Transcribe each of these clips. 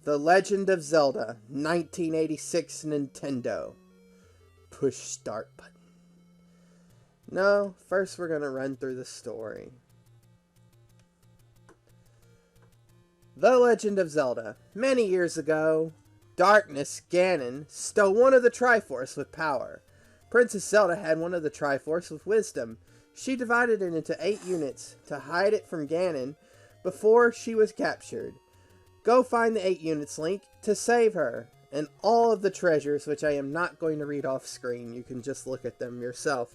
The Legend of Zelda, 1986 Nintendo. Push start button. No, first we're going to run through the story. The Legend of Zelda. Many years ago, Darkness, Ganon, stole one of the Triforce with power. Princess Zelda had one of the Triforce with wisdom. She divided it into 8 units to hide it from Ganon before she was captured. Go find the 8 units link to save her, and all of the treasures, which I am not going to read off screen. You can just look at them yourself.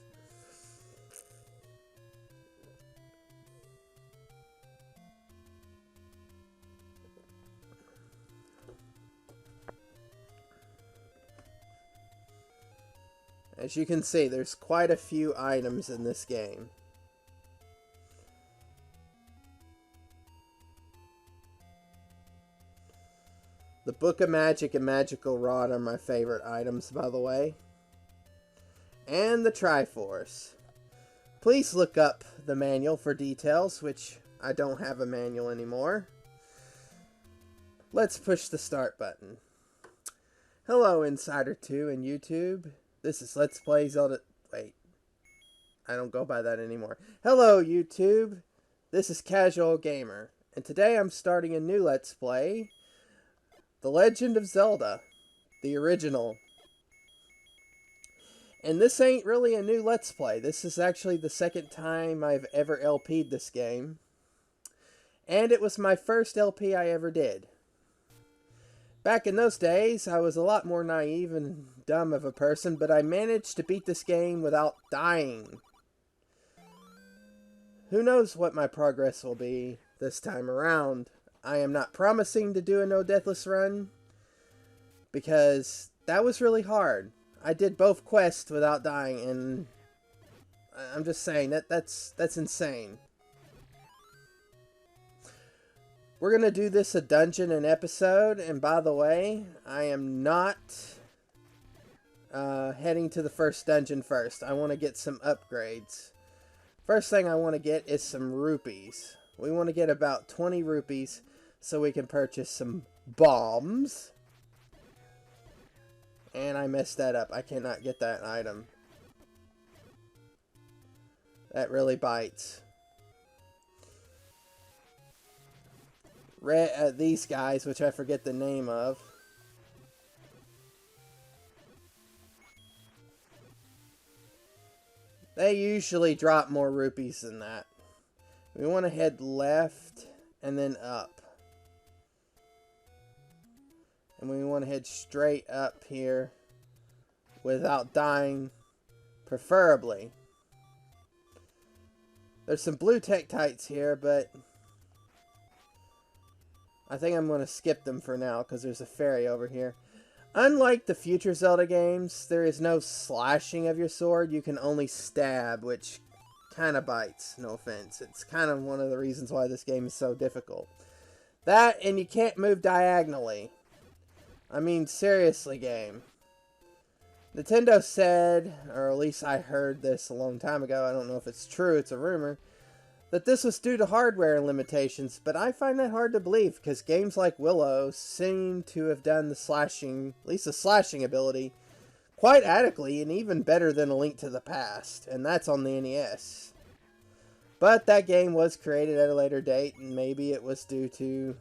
As you can see, there's quite a few items in this game. The Book of Magic and Magical Rod are my favorite items, by the way. And the Triforce. Please look up the manual for details, which I don't have a manual anymore. Let's push the start button. Hello, Insider2 and YouTube. This is Let's Play Zelda... Wait. I don't go by that anymore. Hello, YouTube. This is CasualOGamer. And today I'm starting a new Let's Play. The Legend of Zelda. The original. And this ain't really a new Let's Play. This is actually the second time I've ever LP'd this game. And it was my first LP I ever did. Back in those days, I was a lot more naive and dumb of a person, but I managed to beat this game without dying. Who knows what my progress will be this time around. I am not promising to do a no deathless run, because that was really hard. I did both quests without dying, and I'm just saying, that's insane. We're going to do this a dungeon an episode, and by the way, I am not heading to the first dungeon first. I want to get some upgrades. First thing I want to get is some rupees. We want to get about 20 rupees so we can purchase some bombs. And I messed that up. I cannot get that item. That really bites. These guys, which I forget the name of. They usually drop more rupees than that. We want to head left and then up. And we want to head straight up here without dying, preferably. There's some blue Tektites here, but I think I'm going to skip them for now because there's a fairy over here. Unlike the future Zelda games, there is no slashing of your sword. You can only stab, which kind of bites, no offense. It's kind of one of the reasons why this game is so difficult. That, and you can't move diagonally. I mean, seriously, game. Nintendo said, or at least I heard this a long time ago, I don't know if it's true, it's a rumor, that this was due to hardware limitations, but I find that hard to believe, because games like Willow seem to have done the slashing, at least the slashing ability, quite adequately, and even better than A Link to the Past, and that's on the NES. But that game was created at a later date, and maybe it was due to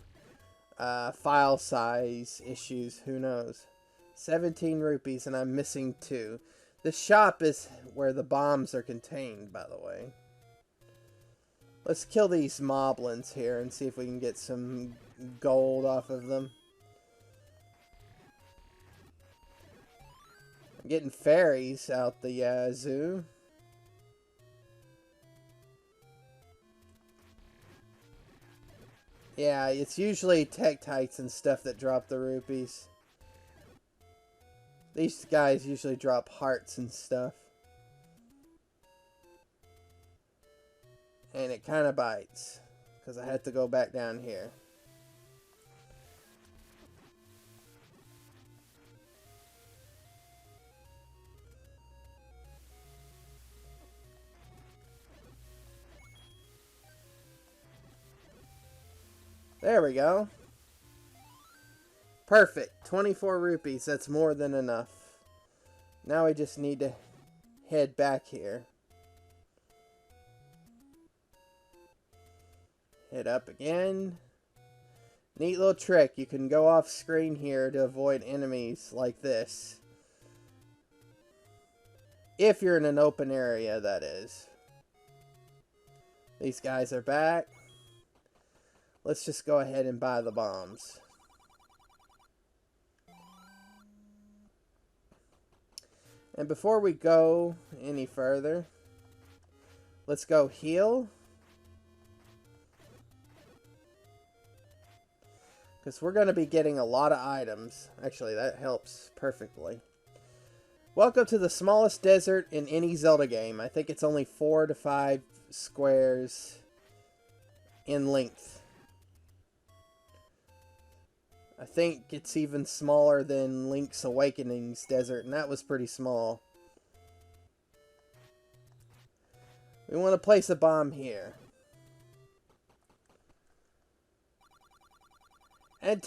file size issues, who knows. 17 rupees, and I'm missing 2. The shop is where the bombs are contained, by the way. Let's kill these moblins here and see if we can get some gold off of them. I'm getting fairies out the yazoo. Yeah, it's usually Tektites and stuff that drop the rupees. These guys usually drop hearts and stuff. And it kind of bites, because I had to go back down here. There we go. Perfect. 24 rupees. That's more than enough. Now we just need to head back here. Head up again. Neat little trick. You can go off screen here to avoid enemies like this. If you're in an open area, that is. These guys are back. Let's just go ahead and buy the bombs. And before we go any further, let's go heal. Because we're going to be getting a lot of items. Actually, that helps perfectly. Welcome to the smallest desert in any Zelda game. I think it's only 4 to 5 squares in length. I think it's even smaller than Link's Awakening's desert, and that was pretty small. We want to place a bomb here. And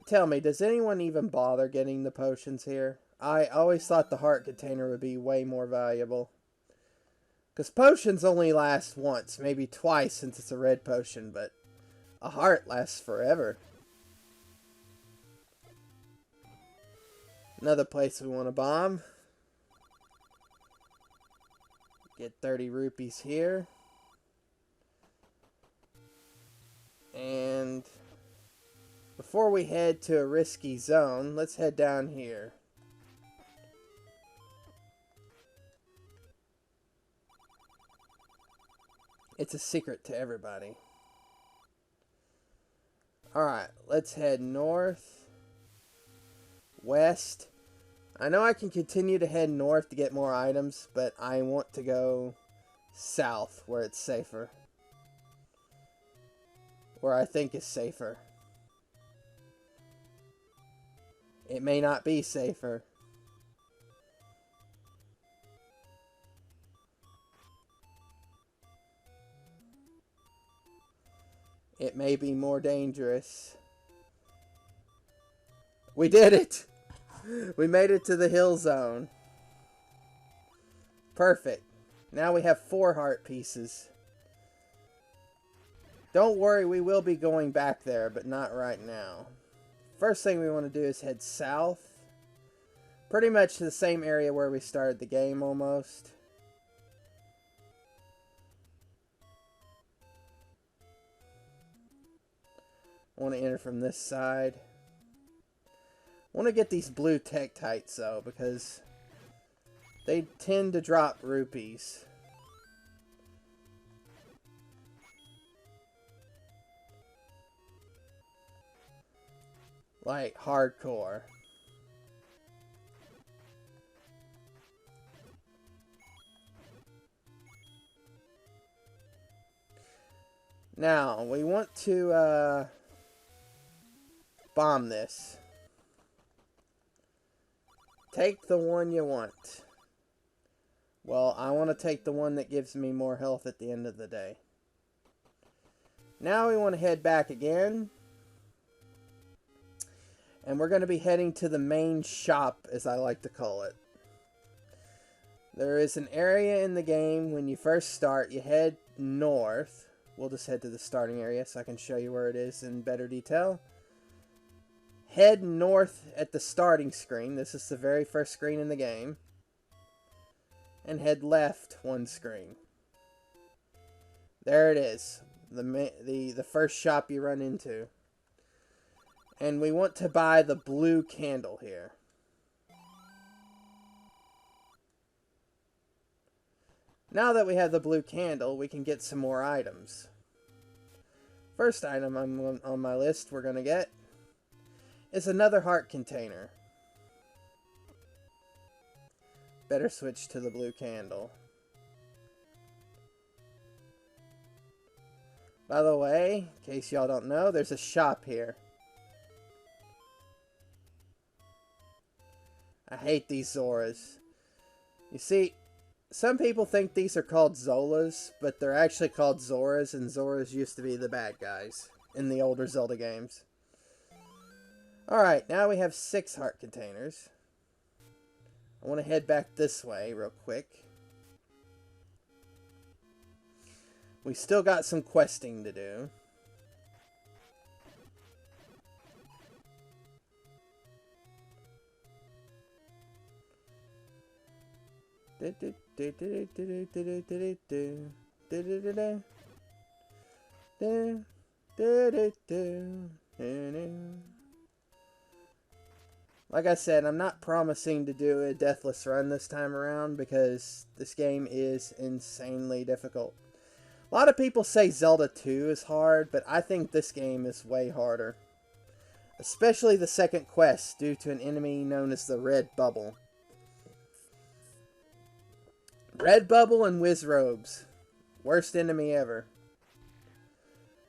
tell me, does anyone even bother getting the potions here? I always thought the heart container would be way more valuable. Because potions only last once, maybe twice since it's a red potion, but a heart lasts forever. Another place we want to bomb. Get 30 rupees here. And before we head to a risky zone, let's head down here. It's a secret to everybody. Alright, let's head north, west. I know I can continue to head north to get more items, but I want to go south where it's safer. Where I think is safer. It may not be safer. It may be more dangerous. We did it! We made it to the hill zone. Perfect. Now we have 4 heart pieces. Don't worry, we will be going back there, but not right now. First thing we want to do is head south. Pretty much the same area where we started the game almost. I want to enter from this side. I want to get these blue Tektites though, because they tend to drop rupees. Like hardcore. Now, we want to bomb this. Take the one you want. Well, I want to take the one that gives me more health at the end of the day. Now we want to head back again. And we're going to be heading to the main shop, as I like to call it. There is an area in the game when you first start. You head north. We'll just head to the starting area so I can show you where it is in better detail. Head north at the starting screen. This is the very first screen in the game. And head left 1 screen. There it is. The first shop you run into. And we want to buy the blue candle here. Now that we have the blue candle, we can get some more items. First item on my list we're going to get is another heart container. Better switch to the blue candle. By the way, in case y'all don't know, there's a shop here. I hate these Zoras. You see, some people think these are called Zolas, but they're actually called Zoras, and Zoras used to be the bad guys in the older Zelda games. Alright, now we have 6 heart containers. I want to head back this way real quick. We still got some questing to do. Like I said, I'm not promising to do a deathless run this time around because this game is insanely difficult. A lot of people say Zelda 2 is hard, but I think this game is way harder. Especially the second quest due to an enemy known as the Red Bubble. Red Bubble and Wizrobes. Worst enemy ever.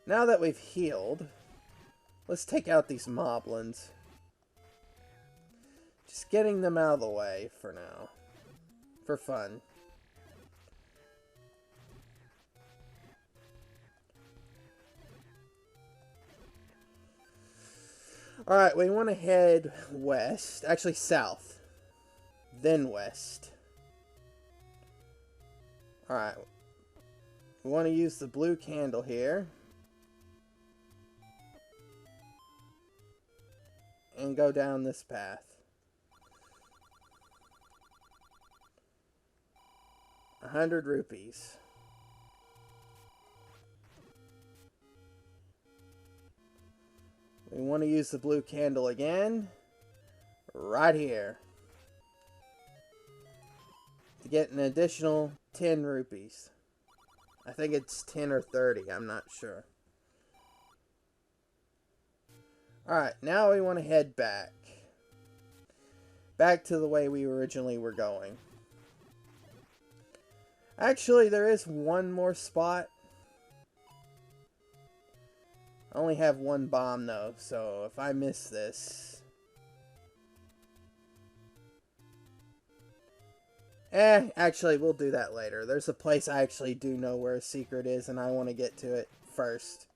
Now that we've healed, let's take out these moblins. Just getting them out of the way for now. For fun. Alright, we want to head west. Actually, south. Then west. Alright. We want to use the blue candle here. And go down this path. 100 rupees. We want to use the blue candle again. Right here. To get an additional 10 rupees. I think it's 10 or 30. I'm not sure. Alright, now we want to head back. Back to the way we originally were going. Actually, there is one more spot. I only have one bomb though, so if I miss this... actually, we'll do that later. There's a place I actually do know where a secret is, and I want to get to it first.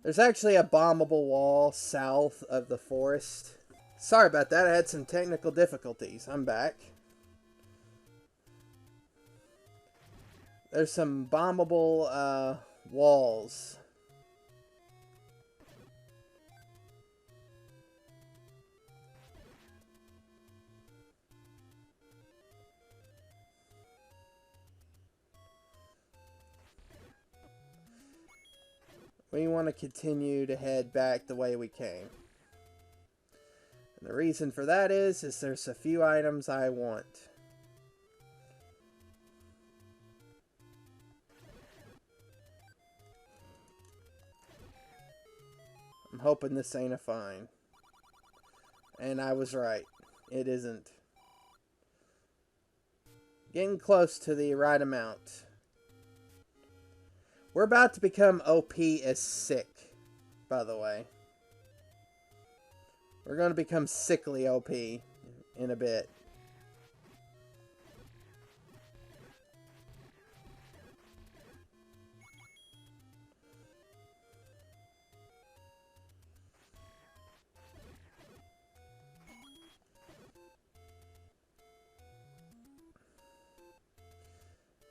There's actually a bombable wall south of the forest. Sorry about that, I had some technical difficulties. I'm back. There's some bombable walls. We want to continue to head back the way we came. And the reason for that is there's a few items I want. I'm hoping this ain't a fine. And I was right. It isn't. Getting close to the right amount. We're about to become OP as sick, by the way. We're going to become sickly OP in a bit.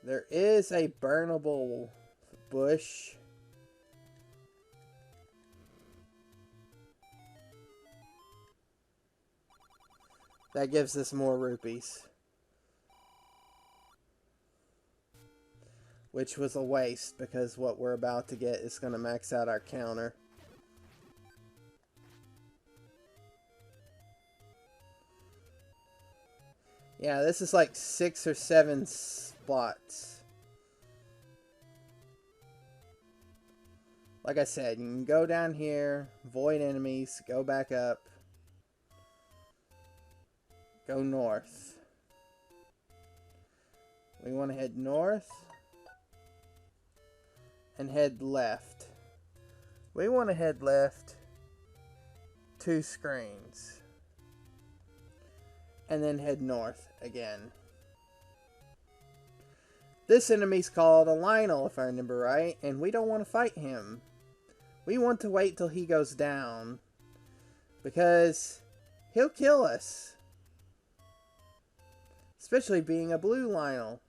There is a burnable bush. That gives us more rupees. Which was a waste because what we're about to get is going to max out our counter. Yeah, this is like 6 or 7 spots. Like I said, you can go down here, avoid enemies, go back up, go north. We want to head north and head left. We want to head left 2 screens and then head north again. This enemy's called a Lionel, if I remember right, and we don't want to fight him. We want to wait till he goes down Because he'll kill us. Especially being a blue Lionel.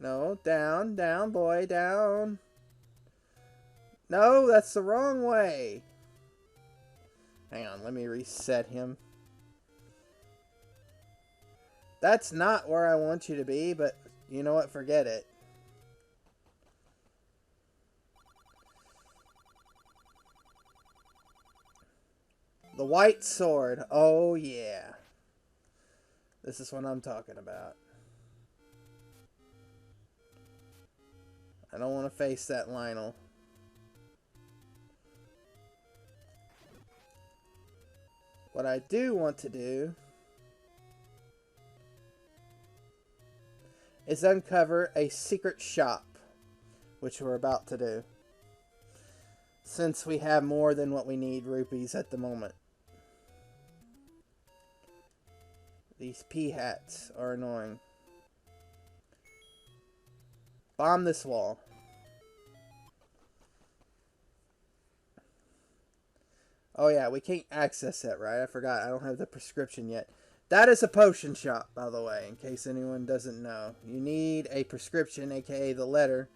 No, down, down, boy, down. No, that's the wrong way. Hang on, let me reset him. That's not where I want you to be, but you know what? Forget it. The white sword. Oh, yeah. This is what I'm talking about. I don't want to face that Lionel. What I do want to do is uncover a secret shop, which we're about to do, since we have more than what we need rupees at the moment. These pea hats are annoying. Bomb this wall. Oh yeah, we can't access that, right? I forgot. I don't have the prescription yet. That is a potion shop, by the way, in case anyone doesn't know. You need a prescription, aka the letter,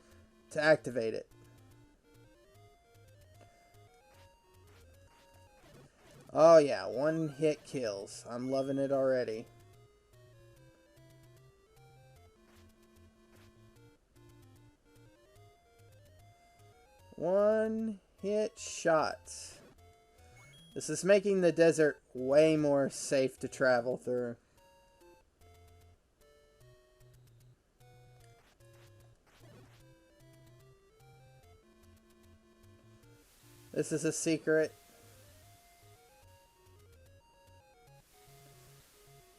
to activate it. Oh yeah, one hit kills. I'm loving it already. One hit shots. This is making the desert way more safe to travel through. This is a secret.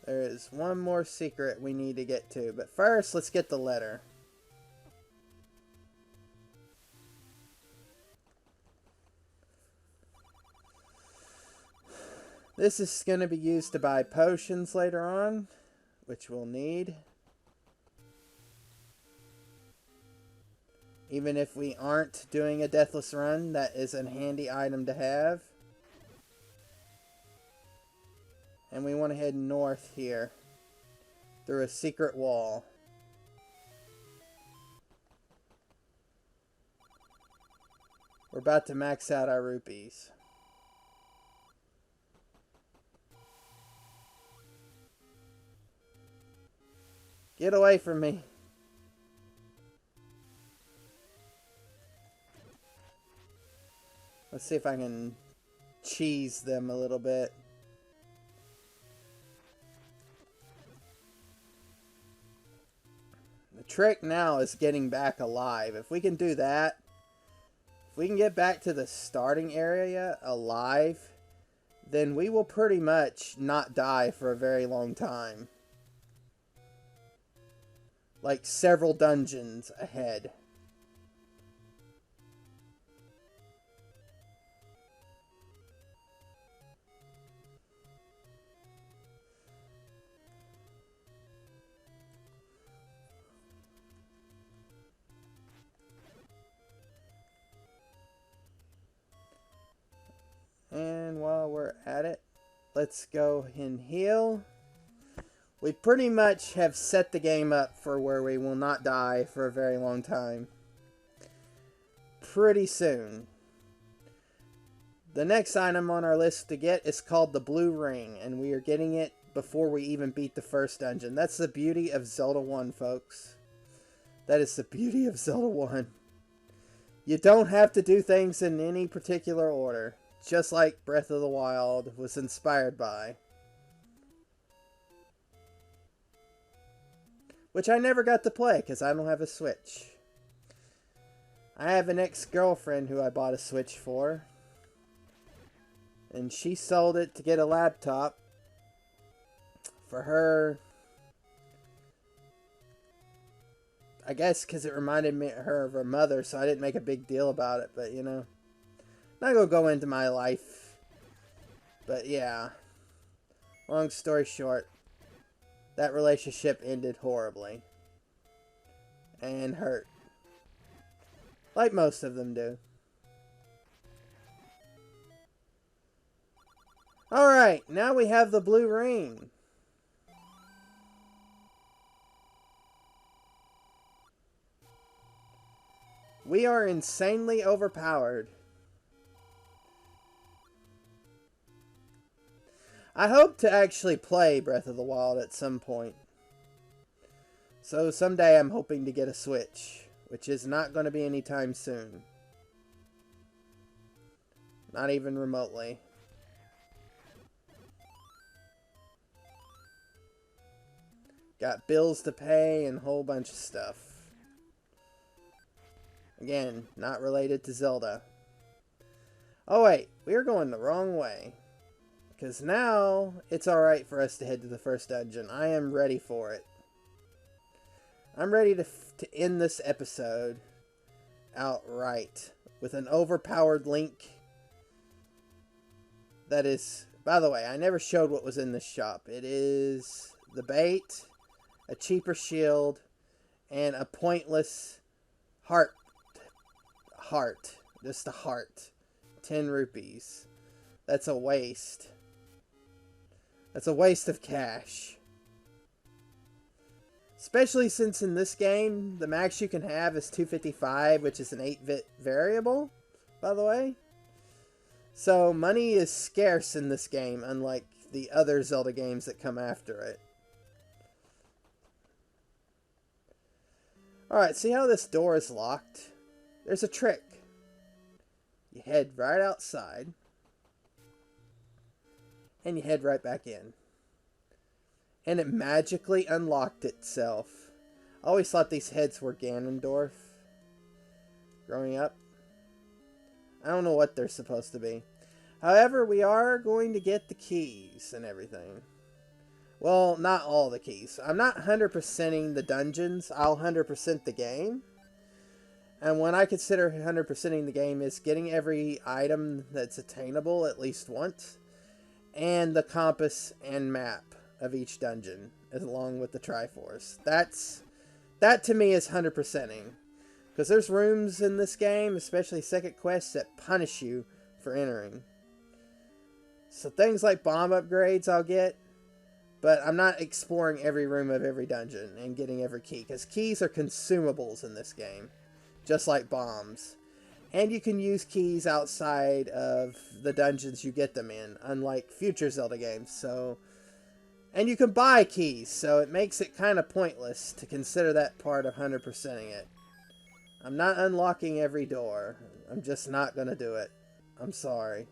There is one more secret we need to get to. But first, let's get the letter. This is going to be used to buy potions later on, which we'll need. Even if we aren't doing a deathless run, that is a handy item to have. And we want to head north here, through a secret wall. We're about to max out our rupees. Get away from me. Let's see if I can cheese them a little bit. The trick now is getting back alive. If we can do that, if we can get back to the starting area alive, then we will pretty much not die for a very long time. Like several dungeons ahead. And while we're at it, let's go and heal. We pretty much have set the game up for where we will not die for a very long time. Pretty soon. The next item on our list to get is called the Blue Ring, and we are getting it before we even beat the first dungeon. That's the beauty of Zelda 1, folks. That is the beauty of Zelda 1. You don't have to do things in any particular order, just like Breath of the Wild was inspired by. Which I never got to play because I don't have a Switch. I have an ex-girlfriend who I bought a Switch for. And she sold it to get a laptop for her. I guess because it reminded her of her mother, so I didn't make a big deal about it. But, you know, not going to go into my life. But, yeah. Long story short. That relationship ended horribly. And hurt. Like most of them do. Alright, now we have the blue ring. We are insanely overpowered. I hope to actually play Breath of the Wild at some point. So someday I'm hoping to get a Switch, which is not going to be anytime soon. Not even remotely. Got bills to pay and a whole bunch of stuff. Again, not related to Zelda. Oh wait, we are going the wrong way. Because now, it's alright for us to head to the first dungeon. I am ready for it. I'm ready to end this episode outright. With an overpowered Link. That is... By the way, I never showed what was in this shop. It is the bait, a cheaper shield, and a pointless heart. Just a heart. 10 rupees. That's a waste. That's a waste of cash. Especially since in this game, the max you can have is 255, which is an 8-bit variable, by the way. So money is scarce in this game, unlike the other Zelda games that come after it. Alright, see how this door is locked? There's a trick. You head right outside. And you head right back in. And it magically unlocked itself. I always thought these heads were Ganondorf. Growing up. I don't know what they're supposed to be. However, we are going to get the keys and everything. Well, not all the keys. I'm not 100%ing the dungeons. I'll 100% the game. And when I consider 100%ing the game is getting every item that's attainable at least once. And the compass and map of each dungeon, along with the Triforce. That to me is 100%ing. Because there's rooms in this game, especially second quests, that punish you for entering. So things like bomb upgrades I'll get. But I'm not exploring every room of every dungeon and getting every key. Because keys are consumables in this game. Just like bombs. And you can use keys outside of the dungeons you get them in, unlike future Zelda games. So, and you can buy keys, so it makes it kind of pointless to consider that part of 100%ing it. I'm not unlocking every door. I'm just not going to do it. I'm sorry.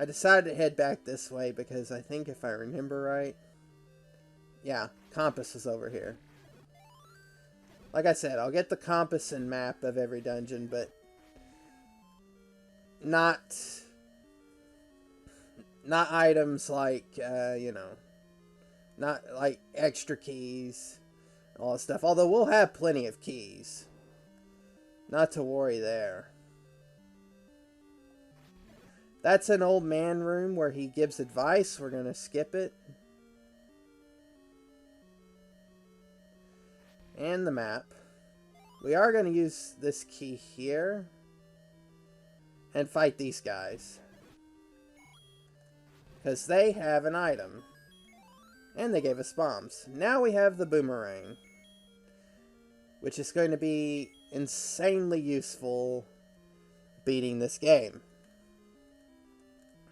I decided to head back this way because I think if I remember right... Yeah, compass is over here. Like I said, I'll get the compass and map of every dungeon, but... Not items like, you know... Not like extra keys. All that stuff. Although we'll have plenty of keys. Not to worry there. That's an old man room where he gives advice. We're going to skip it. And the map. We are going to use this key here. And fight these guys. Because they have an item. And they gave us bombs. Now we have the boomerang. Which is going to be insanely useful beating this game.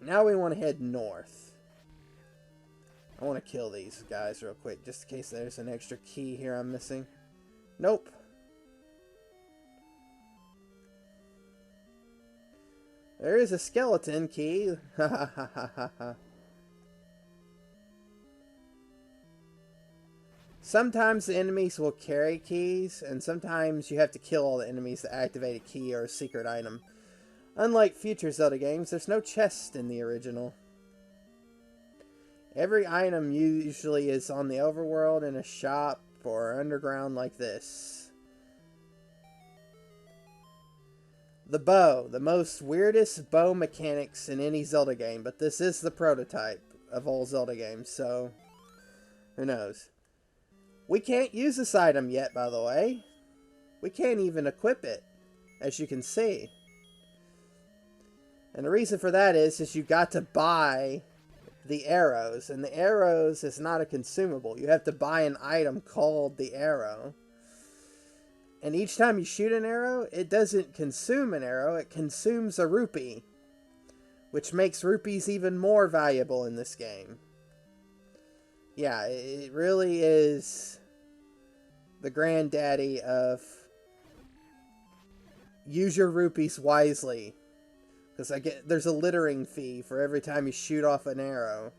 Now we want to head north. I want to kill these guys real quick, just in case there's an extra key here I'm missing. Nope. There is a skeleton key. Ha ha ha ha ha ha. Sometimes the enemies will carry keys, and sometimes you have to kill all the enemies to activate a key or a secret item. Unlike future Zelda games, there's no chest in the original. Every item usually is on the overworld in a shop or underground like this. The bow. The most weirdest bow mechanics in any Zelda game, but this is the prototype. of all Zelda games, so who knows. We can't use this item yet, by the way. We can't even equip it, as you can see. And the reason for that is you got to buy the arrows, and the arrows is not a consumable. You have to buy an item called the arrow. And each time you shoot an arrow, it doesn't consume an arrow, it consumes a rupee, which makes rupees even more valuable in this game. Yeah, it really is the granddaddy of use your rupees wisely. Because there's a littering fee for every time you shoot off an arrow.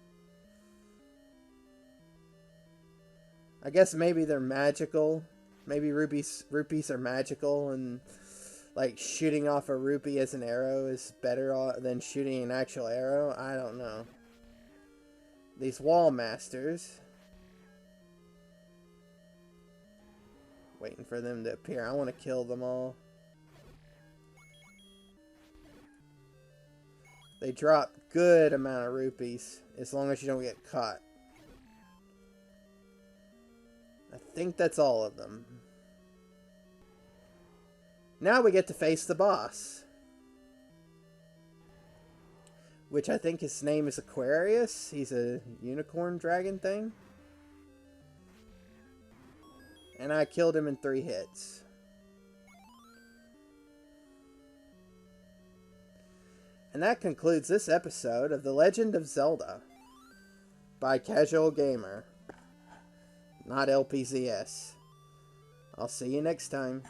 I guess maybe they're magical. Maybe rupees are magical, and like shooting off a rupee as an arrow is better than shooting an actual arrow. I don't know. These wall masters. Waiting for them to appear. I want to kill them all. They drop good amount of rupees as long as you don't get caught. I think that's all of them. Now we get to face the boss, which I think his name is Aquarius. He's a unicorn dragon thing. And I killed him in 3 hits. And that concludes this episode of The Legend of Zelda by CasualOGamer, not LPZS. I'll see you next time.